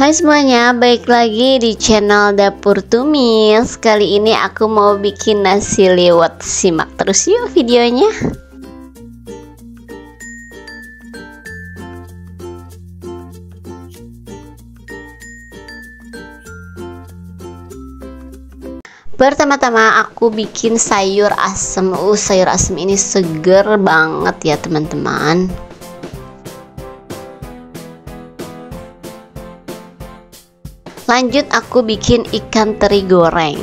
Hai semuanya, balik lagi di channel Dapur Tumis. Kali ini aku mau bikin nasi liwet. Simak terus yuk videonya. Pertama-tama aku bikin sayur asem. Sayur asem ini seger banget ya teman-teman. Lanjut aku bikin ikan teri goreng.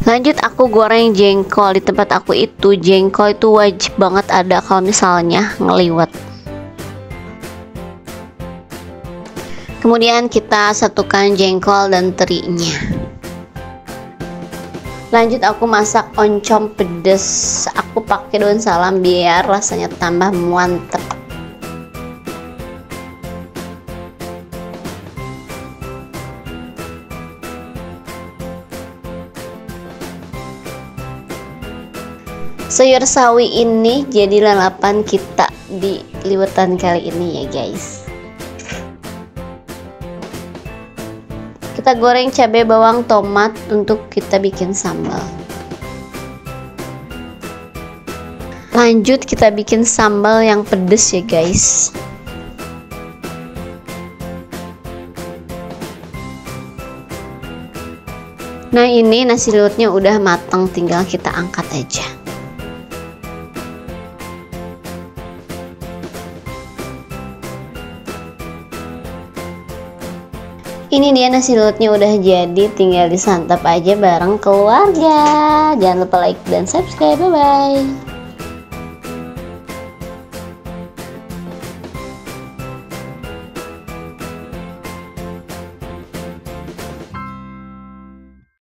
Lanjut aku goreng jengkol. Di tempat aku itu jengkol itu wajib banget ada kalau misalnya ngeliwet. Kemudian kita satukan jengkol dan terinya. Lanjut aku masak oncom pedes. Aku pakai daun salam biar rasanya tambah mantep. Sayur sawi ini jadi lalapan kita di liwetan kali ini ya guys. Kita goreng cabai, bawang, tomat untuk kita bikin sambal. Lanjut kita bikin sambal yang pedes ya guys. Nah ini nasi liwetnya udah matang, tinggal kita angkat aja. Ini dia nasi liwetnya udah jadi, tinggal disantap aja bareng keluarga. Jangan lupa like dan subscribe, bye bye.